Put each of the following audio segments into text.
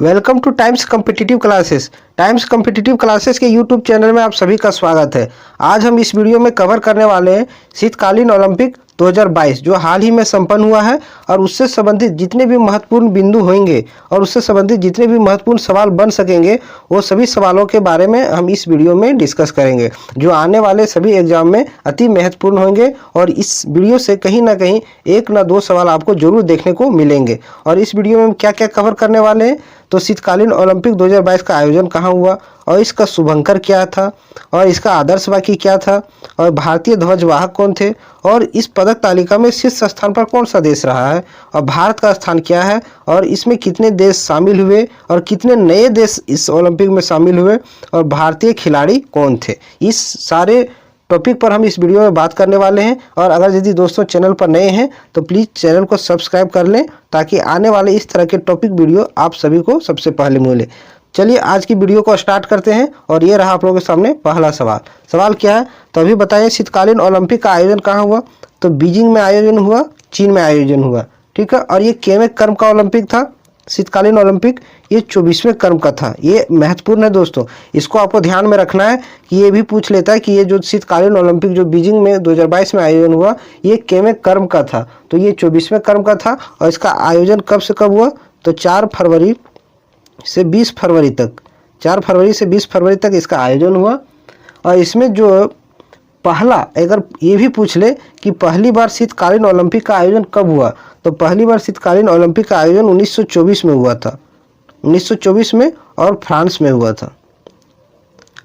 Welcome two times competitive classes. Times competitive classes के YouTube channel में आप सभी का स्वागत है। आज हम इस वीडियो में कवर करने वाले हैं शीतकालीन ओलंपिक 2022 जो हाल ही में संपन्न हुआ है और उससे संबंधित जितने भी महत्वपूर्ण बिंदु होंगे और उससे संबंधित जितने भी महत्वपूर्ण सवाल बन सकेंगे वो सभी सवालों के बारे में हम इस वीडियो में डिस्कस करेंगे, जो आने वाले सभी एग्जाम में अति महत्वपूर्ण होंगे। और इस वीडियो से कहीं ना कहीं एक ना दो सवाल आपको जरूर देखने को मिलेंगे। और इस वीडियो में हम क्या क्या कवर करने वाले हैं, तो शीतकालीन ओलंपिक 2022 का आयोजन कहाँ हुआ और इसका शुभंकर क्या था और इसका आदर्श वाक्य क्या था और भारतीय ध्वजवाहक कौन थे और इस पदक तालिका में शीर्ष स्थान पर कौन सा देश रहा है और भारत का स्थान क्या है और इसमें कितने देश शामिल हुए और कितने नए देश इस ओलंपिक में शामिल हुए और भारतीय खिलाड़ी कौन थे। इस सारे टॉपिक पर हम इस वीडियो में बात करने वाले हैं। और अगर यदि दोस्तों चैनल पर नए हैं तो प्लीज़ चैनल को सब्सक्राइब कर लें ताकि आने वाले इस तरह के टॉपिक वीडियो आप सभी को सबसे पहले मिले। चलिए आज की वीडियो को स्टार्ट करते हैं। और ये रहा आप लोगों के सामने पहला सवाल क्या है, तो अभी बताइए शीतकालीन ओलंपिक का आयोजन कहाँ हुआ। तो बीजिंग में आयोजन हुआ, चीन में आयोजन हुआ, ठीक है। और ये कितवें क्रम का ओलंपिक था शीतकालीन ओलंपिक, ये 24वें क्रम का था। ये महत्वपूर्ण है दोस्तों, इसको आपको ध्यान में रखना है कि ये भी पूछ लेता है कि ये जो शीतकालीन ओलंपिक जो बीजिंग में 2022 में आयोजन हुआ ये कितवें क्रम का था। तो ये 24वें क्रम का था और इसका आयोजन कब से कब हुआ, तो 4 फरवरी से 20 फरवरी तक, 4 फरवरी से 20 फरवरी तक इसका आयोजन हुआ। और इसमें जो पहला, अगर ये भी पूछ ले कि पहली बार शीतकालीन ओलंपिक का आयोजन कब हुआ, तो पहली बार शीतकालीन ओलंपिक का आयोजन 1924 में हुआ था, 1924 में और फ्रांस में हुआ था।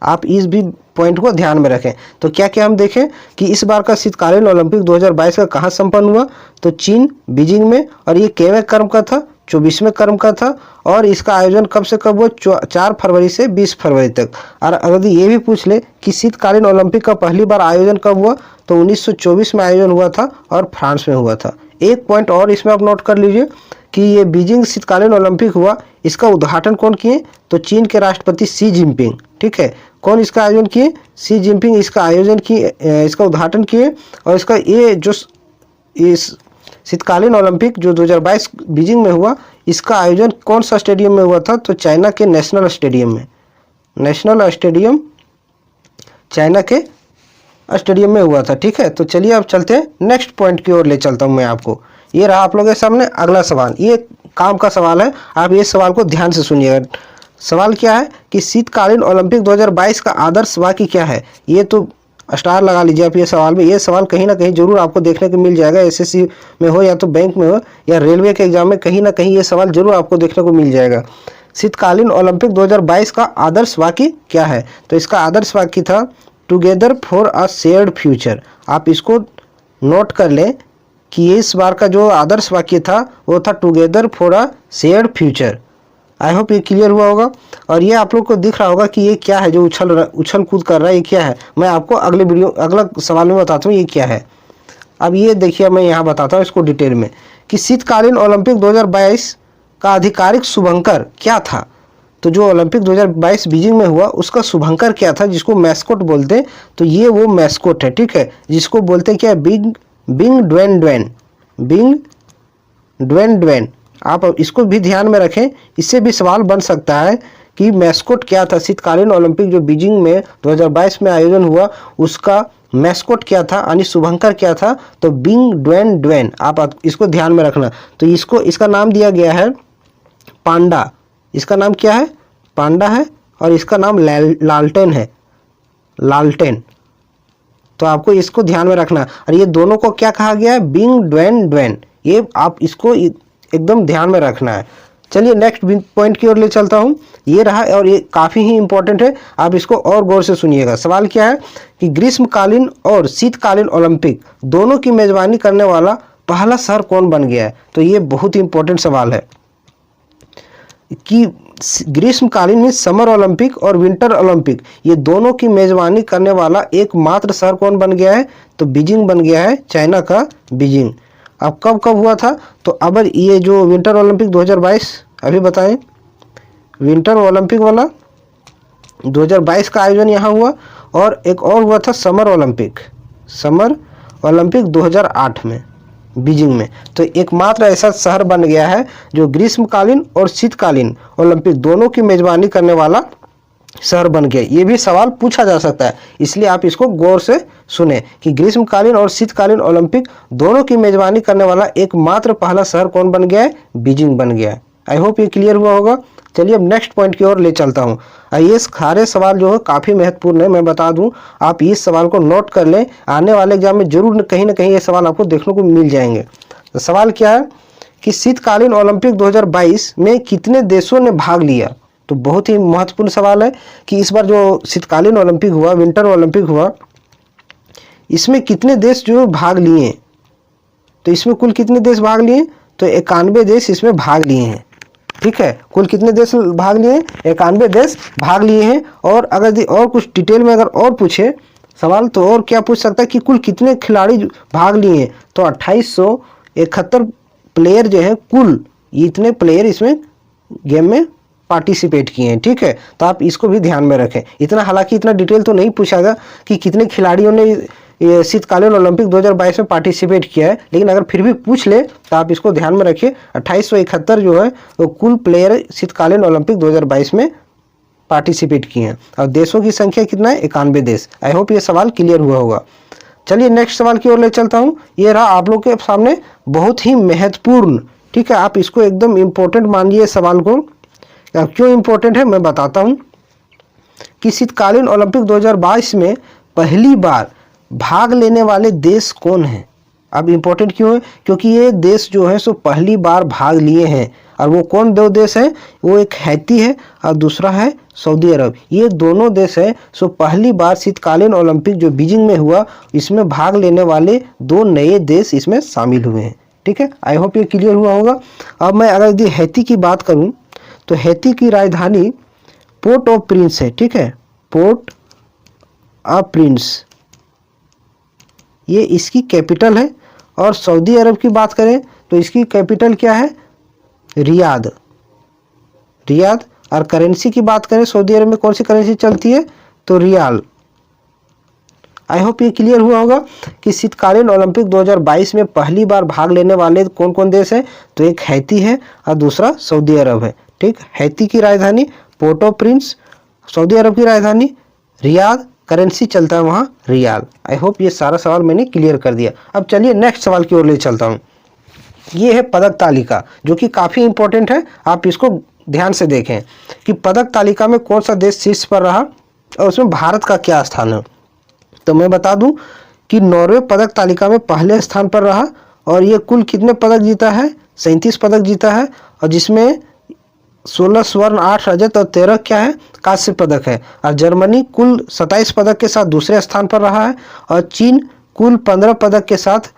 आप इस भी पॉइंट को ध्यान में रखें। तो क्या क्या हम देखें कि इस बार का शीतकालीन ओलंपिक 2022 का कहाँ संपन्न हुआ, तो चीन बीजिंग में। और ये कितवें क्रम का था, 24वें क्रम का था। और इसका आयोजन कब से कब हुआ, 4 फरवरी से 20 फरवरी तक। और अगर ये भी पूछ ले कि शीतकालीन ओलंपिक का पहली बार आयोजन कब हुआ, तो 1924 में आयोजन हुआ था और फ्रांस में हुआ था। एक पॉइंट और इसमें आप नोट कर लीजिए कि ये बीजिंग शीतकालीन ओलंपिक हुआ, इसका उद्घाटन कौन किए, तो चीन के राष्ट्रपति शी जिनपिंग, ठीक है। कौन इसका आयोजन किए, शी जिनपिंग इसका आयोजन किए, इसका उद्घाटन किए। और इसका ये जो इस शीतकालीन ओलंपिक जो 2022 बीजिंग में हुआ, इसका आयोजन कौन सा स्टेडियम में हुआ था, तो चाइना के नेशनल स्टेडियम में, नेशनल स्टेडियम चाइना के स्टेडियम में हुआ था, ठीक है। तो चलिए अब चलते हैं नेक्स्ट पॉइंट की ओर ले चलता हूं मैं आपको। ये रहा आप लोगों के सामने अगला सवाल, ये काम का सवाल है, आप ये सवाल को ध्यान से सुनिएगा। सवाल क्या है कि शीतकालीन ओलंपिक 2022 का आदर्श वाक्य क्या है। ये तो स्टार लगा लीजिए आप ये सवाल में, ये सवाल कहीं ना कहीं जरूर आपको देखने को मिल जाएगा। एसएससी में हो या तो बैंक में हो या रेलवे के एग्जाम में, कहीं ना कहीं ये सवाल जरूर आपको देखने को मिल जाएगा। शीतकालीन ओलंपिक 2022 का आदर्श वाक्य क्या है, तो इसका आदर्श वाक्य था together for a shared future. आप इसको नोट कर लें कि इस बार का जो आदर्श वाक्य था वो था together for a shared future. I hope ये क्लियर हुआ होगा। और ये आप लोग को दिख रहा होगा कि ये क्या है जो उछल कूद कर रहा है, ये क्या है। मैं आपको अगला सवाल में बताता हूँ ये क्या है। अब ये देखिए मैं यहाँ बताता हूँ इसको डिटेल में कि शीतकालीन ओलंपिक 2022 का आधिकारिक शुभंकर क्या था। तो जो ओलंपिक 2022 बीजिंग में हुआ उसका शुभंकर क्या था, जिसको मैस्कोट बोलते हैं। तो ये वो मैस्कोट है, ठीक है, जिसको बोलते हैं क्या, बिंग ड्वेन ड्वेन। आप इसको भी ध्यान में रखें, इससे भी सवाल बन सकता है कि मैस्कोट क्या था शीतकालीन ओलंपिक जो बीजिंग में 2022 में आयोजन हुआ उसका मैस्कोट क्या था, यानी शुभंकर क्या था। तो बिंग ड्वेन, आप इसको ध्यान में रखना। तो इसका नाम दिया गया है पांडा, इसका नाम क्या है, पांडा है। और इसका नाम लालटेन है, लालटेन। तो आपको इसको ध्यान में रखना। और ये दोनों को क्या कहा गया है, बिंग ड्वेन। ये आप इसको एकदम ध्यान में रखना है। चलिए नेक्स्ट पॉइंट की ओर ले चलता हूँ। ये रहा और ये काफ़ी ही इंपॉर्टेंट है, आप इसको और गौर से सुनिएगा। सवाल क्या है कि ग्रीष्मकालीन और शीतकालीन ओलंपिक दोनों की मेजबानी करने वाला पहला शहर कौन बन गया है। तो ये बहुत ही इंपॉर्टेंट सवाल है कि ग्रीष्मकालीन में समर ओलंपिक और विंटर ओलंपिक ये दोनों की मेजबानी करने वाला एकमात्र शहर कौन बन गया है, तो बीजिंग बन गया है, चाइना का बीजिंग। अब कब कब हुआ था, तो अब ये जो विंटर ओलंपिक 2022 अभी बताएं, विंटर ओलंपिक वाला 2022 का आयोजन यहाँ हुआ। और एक और हुआ था समर ओलंपिक 2008 में, बीजिंग में। तो एकमात्र ऐसा शहर बन गया है जो ग्रीष्मकालीन और शीतकालीन ओलंपिक दोनों की मेजबानी करने वाला शहर बन गया। ये भी सवाल पूछा जा सकता है, इसलिए आप इसको गौर से सुने कि ग्रीष्मकालीन और शीतकालीन ओलंपिक दोनों की मेजबानी करने वाला एकमात्र पहला शहर कौन बन गया है? बीजिंग बन गया है। आई होप ये क्लियर हुआ होगा। चलिए अब नेक्स्ट पॉइंट की ओर ले चलता हूँ। ये सारे सवाल जो है काफ़ी महत्वपूर्ण है, मैं बता दूं, आप इस सवाल को नोट कर लें, आने वाले एग्जाम में जरूर कहीं ना कहीं ये सवाल आपको देखने को मिल जाएंगे। तो सवाल क्या है कि शीतकालीन ओलंपिक 2022 में कितने देशों ने भाग लिया? तो बहुत ही महत्वपूर्ण सवाल है कि इस बार जो शीतकालीन ओलंपिक हुआ, विंटर ओलंपिक हुआ, इसमें कितने देश जो भाग लिए? तो इसमें कुल कितने देश भाग लिए? तो 91 देश इसमें भाग लिए हैं। ठीक है, कुल कितने देश भाग लिए? 91 देश भाग लिए हैं। और अगर और कुछ डिटेल में अगर और पूछे सवाल तो और क्या पूछ सकता है कि कुल कितने खिलाड़ी भाग लिए हैं? तो 2871 प्लेयर जो है, कुल इतने प्लेयर इसमें गेम में पार्टिसिपेट किए हैं। ठीक है, तो आप इसको भी ध्यान में रखें। इतना हालांकि इतना डिटेल तो नहीं पूछागा कि कितने खिलाड़ियों ने ये शीतकालीन ओलंपिक 2022 में पार्टिसिपेट किया है, लेकिन अगर फिर भी पूछ ले तो आप इसको ध्यान में रखिए। 2871 जो है वो कुल प्लेयर शीतकालीन ओलंपिक 2022 में पार्टिसिपेट किए हैं। और देशों की संख्या कितना है? 91 देश। आई होप ये सवाल क्लियर हुआ होगा। चलिए नेक्स्ट सवाल की ओर ले चलता हूँ। ये रहा आप लोग के सामने बहुत ही महत्वपूर्ण। ठीक है, आप इसको एकदम इम्पोर्टेंट मानिए सवाल को। क्यों इम्पोर्टेंट है मैं बताता हूँ कि शीतकालीन ओलंपिक 2022 में पहली बार भाग लेने वाले देश कौन हैं? अब इम्पोर्टेंट क्यों है? क्योंकि ये देश जो है सो पहली बार भाग लिए हैं। और वो कौन दो देश हैं? वो एक हैती है और दूसरा है सऊदी अरब। ये दोनों देश है सो पहली बार शीतकालीन ओलंपिक जो बीजिंग में हुआ इसमें भाग लेने वाले दो नए देश इसमें शामिल हुए हैं। ठीक है, आई होप ये क्लियर हुआ होगा। अब मैं अगर यदि हैती की बात करूँ तो हैती की राजधानी पोर्ट ऑफ प्रिंस है। ठीक है, पोर्ट ऑफ प्रिंस ये इसकी कैपिटल है। और सऊदी अरब की बात करें तो इसकी कैपिटल क्या है? रियाद। रियाद। और करेंसी की बात करें सऊदी अरब में कौन सी करेंसी चलती है? तो रियाल। आई होप ये क्लियर हुआ होगा कि शीतकालीन ओलंपिक 2022 में पहली बार भाग लेने वाले कौन कौन देश है? तो एक हैती है और दूसरा सऊदी अरब है। ठीक, हैती की राजधानी पोर्ट ऑफ प्रिंस, सऊदी अरब की राजधानी रियाद, करेंसी चलता है वहाँ रियाल। आई होप ये सारा सवाल मैंने क्लियर कर दिया। अब चलिए नेक्स्ट सवाल की ओर ले चलता हूँ। ये है पदक तालिका जो कि काफ़ी इंपॉर्टेंट है, आप इसको ध्यान से देखें कि पदक तालिका में कौन सा देश शीर्ष पर रहा और उसमें भारत का क्या स्थान है। तो मैं बता दूं कि नॉर्वे पदक तालिका में पहले स्थान पर रहा और ये कुल कितने पदक जीता है? 37 पदक जीता है। और जिसमें 16 स्वर्ण, 8 रजत और 13 क्या है? कांस्य पदक है। और जर्मनी कुल 27 पदक के साथ दूसरे स्थान पर रहा है। और चीन कुल 15 पदक के साथ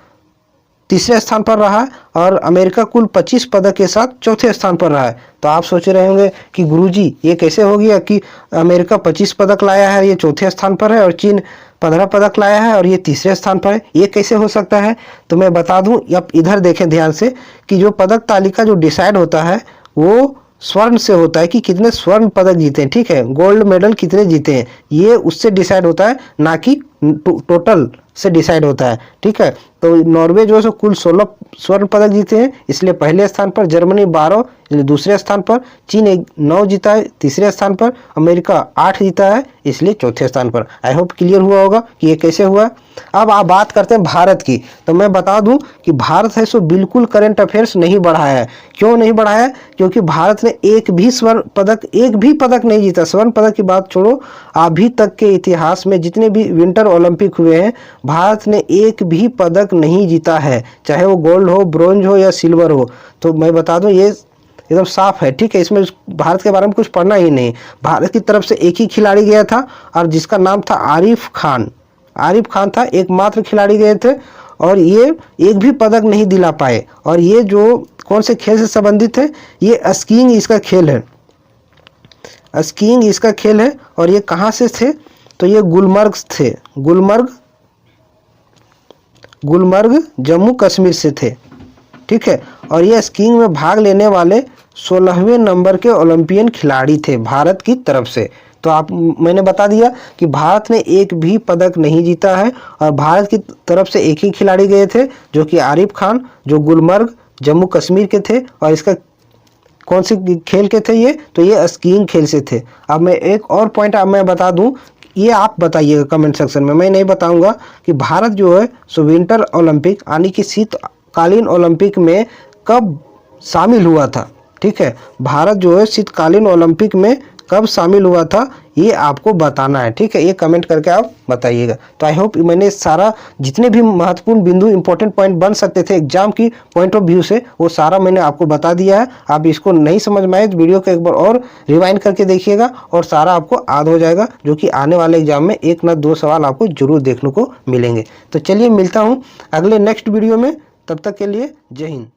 तीसरे स्थान पर रहा है। और अमेरिका कुल 25 पदक के साथ चौथे स्थान पर रहा है। तो आप सोच रहे होंगे कि गुरुजी ये कैसे हो गया कि अमेरिका 25 पदक लाया है, ये चौथे स्थान पर है, और चीन 15 पदक लाया है और ये तीसरे स्थान पर है, ये कैसे हो सकता है? तो मैं बता दूं, आप इधर देखें ध्यान से कि जो पदक तालिका जो डिसाइड होता है वो स्वर्ण से होता है कि कितने स्वर्ण पदक जीते हैं। ठीक है, गोल्ड मेडल कितने जीते हैं ये उससे डिसाइड होता है, ना कि टोटल से डिसाइड होता है। ठीक है, तो नॉर्वे जो है सो कुल 16 स्वर्ण पदक जीते हैं इसलिए पहले स्थान पर, जर्मनी 12 इसलिए दूसरे स्थान पर, चीन 9 जीता है तीसरे स्थान पर, अमेरिका 8 जीता है इसलिए चौथे स्थान पर। आई होप क्लियर हुआ होगा कि ये कैसे हुआ। अब आप बात करते हैं भारत की। तो मैं बता दूं कि भारत है सो बिल्कुल करंट अफेयर्स नहीं बढ़ाया है। क्यों नहीं बढ़ाया? क्योंकि भारत ने एक भी पदक नहीं जीता। स्वर्ण पदक की बात छोड़ो, अभी तक के इतिहास में जितने भी विंटर ओलंपिक हुए हैं भारत ने एक भी पदक नहीं जीता है, चाहे वो गोल्ड हो, ब्रोंज हो या सिल्वर हो। तो मैं बता दूं ये एकदम साफ है। ठीक है, इसमें भारत के बारे में कुछ पढ़ना ही नहीं। भारत की तरफ से एक ही खिलाड़ी गया था और जिसका नाम था आरिफ खान था, एकमात्र खिलाड़ी गए थे और ये एक भी पदक नहीं दिला पाए। और ये जो कौन से खेल से संबंधित है? ये स्कीइंग इसका खेल है। स्कीइंग इसका खेल है। और ये कहाँ से थे? तो ये गुलमर्ग थे। गुलमर्ग जम्मू कश्मीर से थे। ठीक है, और ये स्कीइंग में भाग लेने वाले 16वें नंबर के ओलंपियन खिलाड़ी थे भारत की तरफ से। तो मैंने बता दिया कि भारत ने एक भी पदक नहीं जीता है और भारत की तरफ से एक ही खिलाड़ी गए थे जो कि आरिफ खान, जो गुलमर्ग जम्मू कश्मीर के थे। और इसका कौन से खेल के थे ये, तो ये स्कीइंग खेल से थे। अब मैं एक और पॉइंट मैं बता दूं, ये आप बताइएगा कमेंट सेक्शन में, मैं नहीं बताऊंगा, कि भारत जो है सो विंटर ओलंपिक यानी कि शीतकालीन ओलंपिक में कब शामिल हुआ था। ठीक है, भारत जो है शीतकालीन ओलंपिक में कब शामिल हुआ था ये आपको बताना है। ठीक है, ये कमेंट करके आप बताइएगा। तो आई होप मैंने सारा जितने भी महत्वपूर्ण बिंदु इंपॉर्टेंट पॉइंट बन सकते थे एग्जाम की पॉइंट ऑफ व्यू से, वो सारा मैंने आपको बता दिया है। आप इसको नहीं समझ में आए तो वीडियो को एक बार और रिवाइंड करके देखिएगा और सारा आपको याद हो जाएगा, जो कि आने वाले एग्जाम में 1 न 2 सवाल आपको जरूर देखने को मिलेंगे। तो चलिए मिलता हूँ अगले नेक्स्ट वीडियो में, तब तक के लिए जय हिंद।